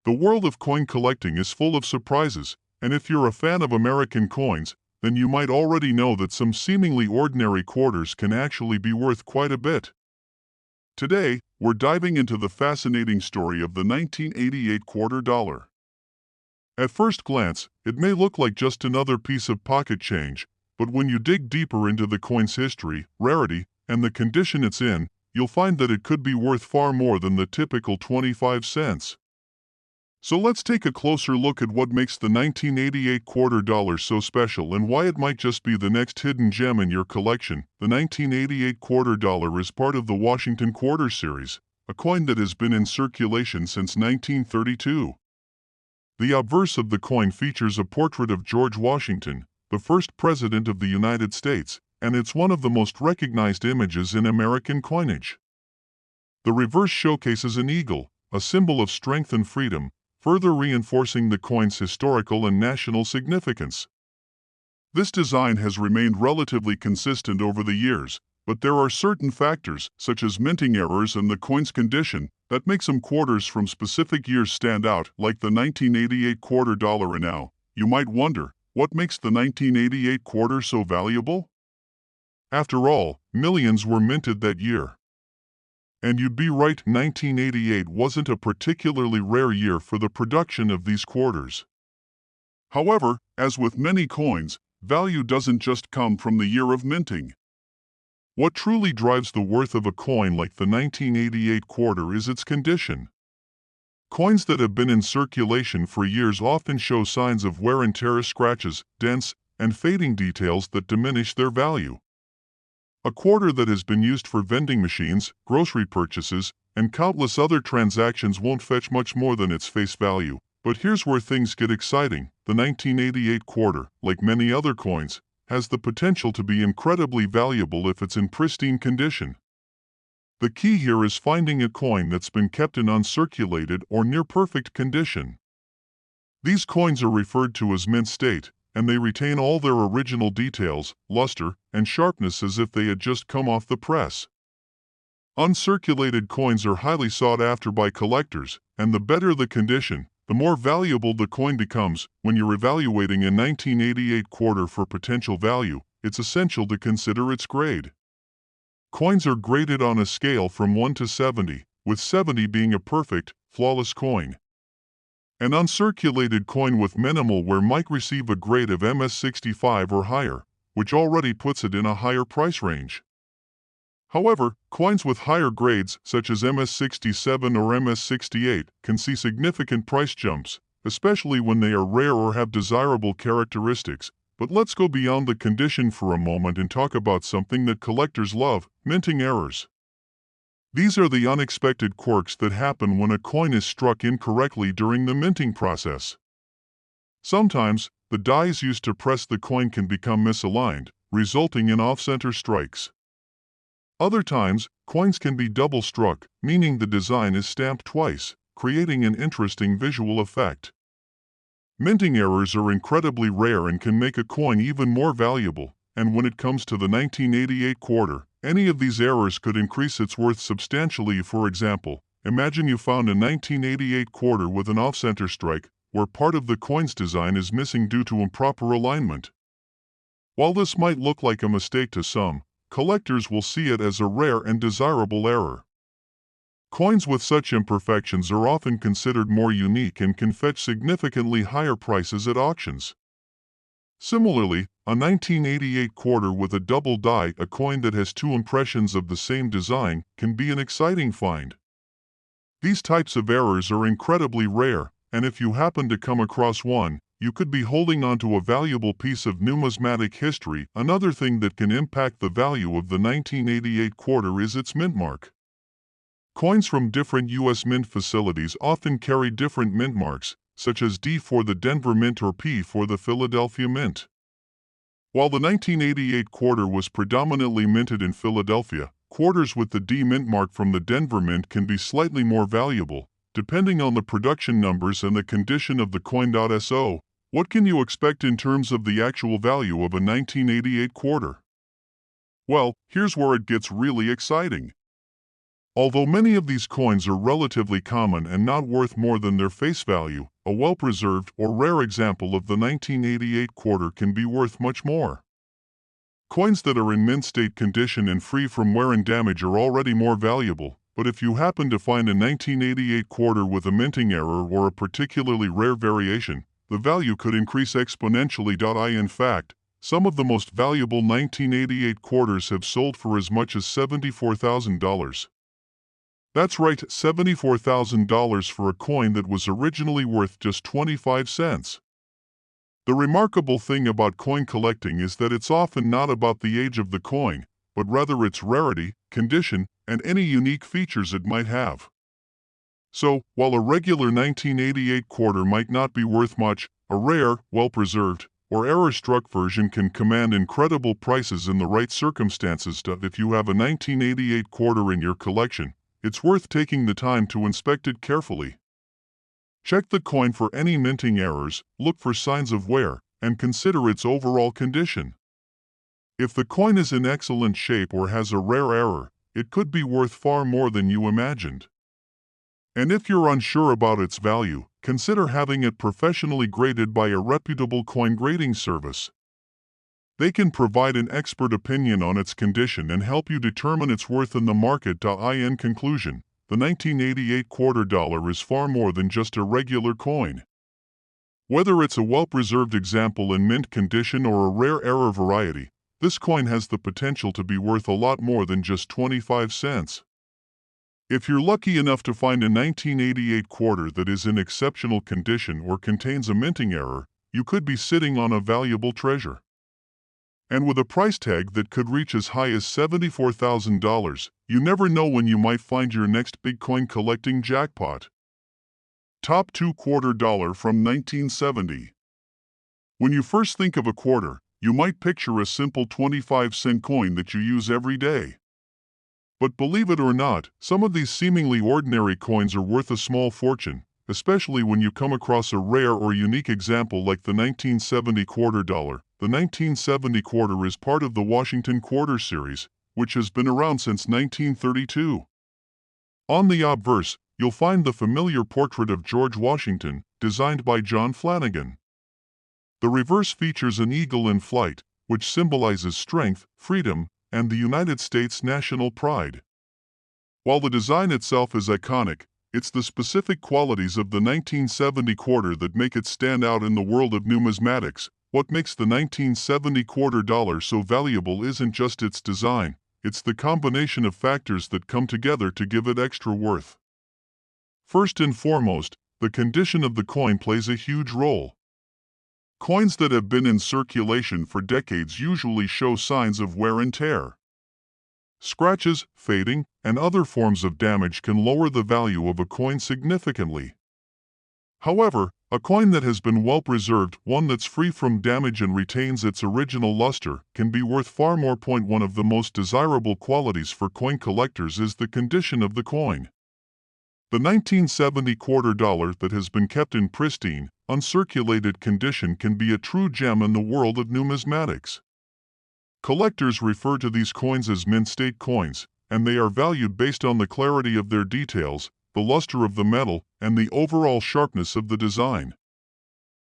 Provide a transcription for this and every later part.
The world of coin collecting is full of surprises, and if you're a fan of American coins, then you might already know that some seemingly ordinary quarters can actually be worth quite a bit. Today, we're diving into the fascinating story of the 1988 quarter dollar. At first glance, it may look like just another piece of pocket change, but when you dig deeper into the coin's history, rarity, and the condition it's in, you'll find that it could be worth far more than the typical 25 cents. So let's take a closer look at what makes the 1988 quarter dollar so special and why it might just be the next hidden gem in your collection. The 1988 quarter dollar is part of the Washington Quarter Series, a coin that has been in circulation since 1932. The obverse of the coin features a portrait of George Washington, the first President of the United States, and it's one of the most recognized images in American coinage. The reverse showcases an eagle, a symbol of strength and freedom, further reinforcing the coin's historical and national significance. This design has remained relatively consistent over the years, but there are certain factors, such as minting errors and the coin's condition, that make some quarters from specific years stand out, like the 1988 quarter dollar. And now, you might wonder, what makes the 1988 quarter so valuable? After all, millions were minted that year. And you'd be right, 1988 wasn't a particularly rare year for the production of these quarters. However, as with many coins, value doesn't just come from the year of minting. What truly drives the worth of a coin like the 1988 quarter is its condition. Coins that have been in circulation for years often show signs of wear and tear, scratches, dents, and fading details that diminish their value. A quarter that has been used for vending machines, grocery purchases, and countless other transactions won't fetch much more than its face value. But here's where things get exciting. The 1988 quarter, like many other coins, has the potential to be incredibly valuable if it's in pristine condition. The key here is finding a coin that's been kept in uncirculated or near-perfect condition. These coins are referred to as mint state, and they retain all their original details, luster, and sharpness as if they had just come off the press. Uncirculated coins are highly sought after by collectors, and the better the condition, the more valuable the coin becomes. When you're evaluating a 1988 quarter for potential value, it's essential to consider its grade. Coins are graded on a scale from 1 to 70, with 70 being a perfect, flawless coin. An uncirculated coin with minimal wear might receive a grade of MS65 or higher, which already puts it in a higher price range. However, coins with higher grades, such as MS67 or MS68, can see significant price jumps, especially when they are rare or have desirable characteristics. But let's go beyond the condition for a moment and talk about something that collectors love: minting errors. These are the unexpected quirks that happen when a coin is struck incorrectly during the minting process. Sometimes, the dies used to press the coin can become misaligned, resulting in off-center strikes. Other times, coins can be double-struck, meaning the design is stamped twice, creating an interesting visual effect. Minting errors are incredibly rare and can make a coin even more valuable, and when it comes to the 1988 quarter, any of these errors could increase its worth substantially. For example, imagine you found a 1988 quarter with an off-center strike, where part of the coin's design is missing due to improper alignment. While this might look like a mistake to some, collectors will see it as a rare and desirable error. Coins with such imperfections are often considered more unique and can fetch significantly higher prices at auctions. Similarly, a 1988 quarter with a double die, a coin that has two impressions of the same design, can be an exciting find. These types of errors are incredibly rare, and if you happen to come across one, you could be holding onto a valuable piece of numismatic history. Another thing that can impact the value of the 1988 quarter is its mint mark. Coins from different U.S. mint facilities often carry different mint marks, such as D for the Denver Mint or P for the Philadelphia Mint. While the 1988 quarter was predominantly minted in Philadelphia, quarters with the D mint mark from the Denver Mint can be slightly more valuable, depending on the production numbers and the condition of the coin. So, what can you expect in terms of the actual value of a 1988 quarter? Well, here's where it gets really exciting. Although many of these coins are relatively common and not worth more than their face value, a well-preserved or rare example of the 1988 quarter can be worth much more. Coins that are in mint state condition and free from wear and damage are already more valuable, but if you happen to find a 1988 quarter with a minting error or a particularly rare variation, the value could increase exponentially. In fact, some of the most valuable 1988 quarters have sold for as much as $74,000. That's right, $74,000 for a coin that was originally worth just 25 cents. The remarkable thing about coin collecting is that it's often not about the age of the coin, but rather its rarity, condition, and any unique features it might have. So, while a regular 1988 quarter might not be worth much, a rare, well-preserved, or error-struck version can command incredible prices in the right circumstances. If you have a 1988 quarter in your collection, it's worth taking the time to inspect it carefully. Check the coin for any minting errors, look for signs of wear, and consider its overall condition. If the coin is in excellent shape or has a rare error, it could be worth far more than you imagined. And if you're unsure about its value, consider having it professionally graded by a reputable coin grading service. They can provide an expert opinion on its condition and help you determine its worth in the market. In conclusion, the 1988 quarter dollar is far more than just a regular coin. Whether it's a well-preserved example in mint condition or a rare error variety, this coin has the potential to be worth a lot more than just 25 cents. If you're lucky enough to find a 1988 quarter that is in exceptional condition or contains a minting error, you could be sitting on a valuable treasure. And with a price tag that could reach as high as $74,000, you never know when you might find your next big coin collecting jackpot. Top 2 quarter dollar from 1970. When you first think of a quarter, you might picture a simple 25-cent coin that you use every day. But believe it or not, some of these seemingly ordinary coins are worth a small fortune, especially when you come across a rare or unique example like the 1970 quarter dollar. The 1970 quarter is part of the Washington Quarter series, which has been around since 1932. On the obverse, you'll find the familiar portrait of George Washington, designed by John Flanagan. The reverse features an eagle in flight, which symbolizes strength, freedom, and the United States' national pride. While the design itself is iconic, it's the specific qualities of the 1970 quarter that make it stand out in the world of numismatics. What makes the 1970 quarter dollar so valuable isn't just its design, it's the combination of factors that come together to give it extra worth. First and foremost, the condition of the coin plays a huge role. Coins that have been in circulation for decades usually show signs of wear and tear. Scratches, fading, and other forms of damage can lower the value of a coin significantly. However, a coin that has been well preserved, one that's free from damage and retains its original luster, can be worth far more. One of the most desirable qualities for coin collectors is the condition of the coin. The 1970 quarter dollar that has been kept in pristine, uncirculated condition can be a true gem in the world of numismatics. Collectors refer to these coins as mint state coins, and they are valued based on the clarity of their details, the luster of the metal, and the overall sharpness of the design.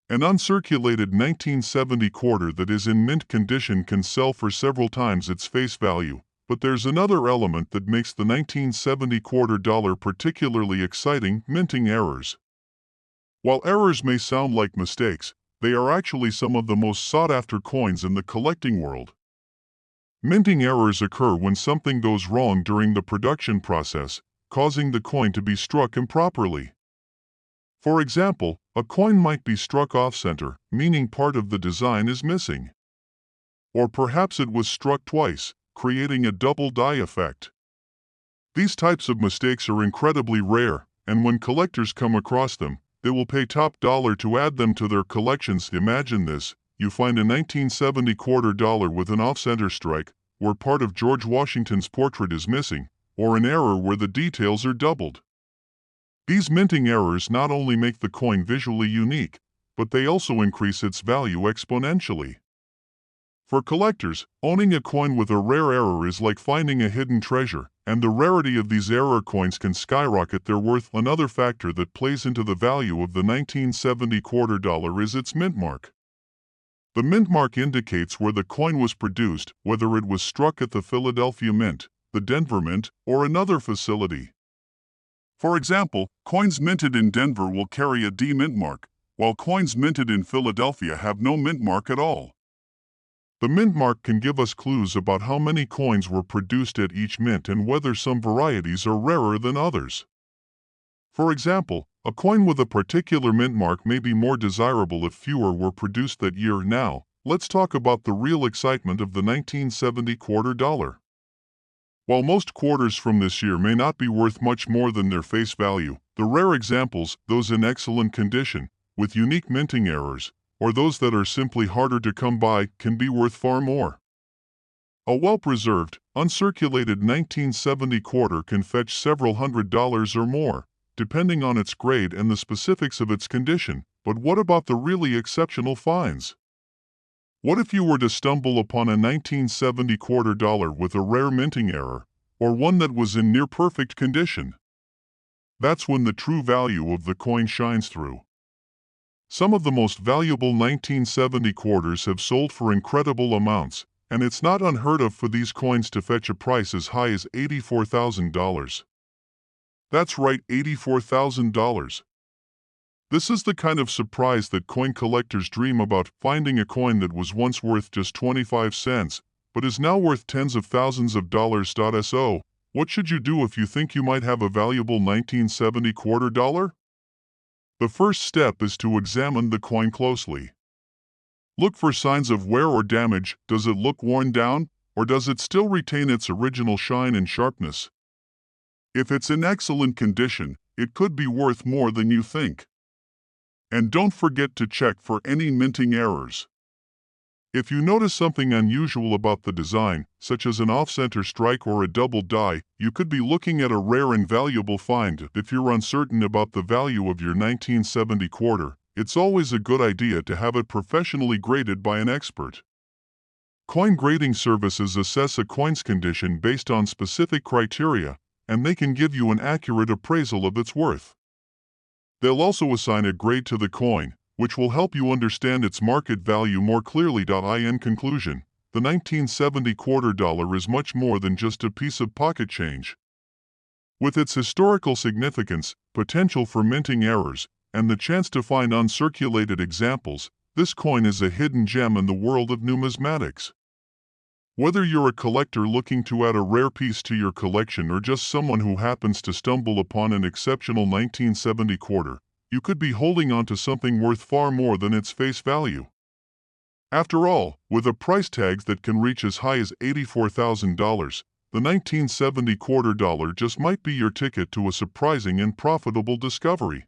An uncirculated 1970 quarter that is in mint condition can sell for several times its face value, but there's another element that makes the 1970 quarter dollar particularly exciting: minting errors. While errors may sound like mistakes, they are actually some of the most sought-after coins in the collecting world. Minting errors occur when something goes wrong during the production process, causing the coin to be struck improperly. For example, a coin might be struck off-center, meaning part of the design is missing. Or perhaps it was struck twice, creating a double die effect. These types of mistakes are incredibly rare, and when collectors come across them, they will pay top dollar to add them to their collections. Imagine this: you find a 1970 quarter dollar with an off-center strike, where part of George Washington's portrait is missing, or an error where the details are doubled. These minting errors not only make the coin visually unique, but they also increase its value exponentially. For collectors, owning a coin with a rare error is like finding a hidden treasure, and the rarity of these error coins can skyrocket their worth. Another factor that plays into the value of the 1970 quarter dollar is its mint mark. The mint mark indicates where the coin was produced, whether it was struck at the Philadelphia Mint, the Denver Mint, or another facility. For example, coins minted in Denver will carry a D mint mark, while coins minted in Philadelphia have no mint mark at all. The mint mark can give us clues about how many coins were produced at each mint and whether some varieties are rarer than others. For example, a coin with a particular mint mark may be more desirable if fewer were produced that year. Now, let's talk about the real excitement of the 1970 quarter dollar. While most quarters from this year may not be worth much more than their face value, the rare examples, those in excellent condition, with unique minting errors, or those that are simply harder to come by, can be worth far more. A well-preserved, uncirculated 1970 quarter can fetch several $100s or more, depending on its grade and the specifics of its condition. But what about the really exceptional finds? What if you were to stumble upon a 1970 quarter dollar with a rare minting error, or one that was in near-perfect condition? That's when the true value of the coin shines through. Some of the most valuable 1970 quarters have sold for incredible amounts, and it's not unheard of for these coins to fetch a price as high as $84,000. That's right, $84,000. This is the kind of surprise that coin collectors dream about, finding a coin that was once worth just 25 cents, but is now worth tens of thousands of dollars. So, what should you do if you think you might have a valuable 1970 quarter dollar? The first step is to examine the coin closely. Look for signs of wear or damage. Does it look worn down, or does it still retain its original shine and sharpness? If it's in excellent condition, it could be worth more than you think. And don't forget to check for any minting errors. If you notice something unusual about the design, such as an off-center strike or a double die, you could be looking at a rare and valuable find. If you're uncertain about the value of your 1970 quarter, it's always a good idea to have it professionally graded by an expert. Coin grading services assess a coin's condition based on specific criteria, and they can give you an accurate appraisal of its worth. They'll also assign a grade to the coin, which will help you understand its market value more clearly. In conclusion, the 1970 quarter dollar is much more than just a piece of pocket change. With its historical significance, potential for minting errors, and the chance to find uncirculated examples, this coin is a hidden gem in the world of numismatics. Whether you're a collector looking to add a rare piece to your collection or just someone who happens to stumble upon an exceptional 1970 quarter, you could be holding on to something worth far more than its face value. After all, with a price tag that can reach as high as $84,000, the 1970 quarter dollar just might be your ticket to a surprising and profitable discovery.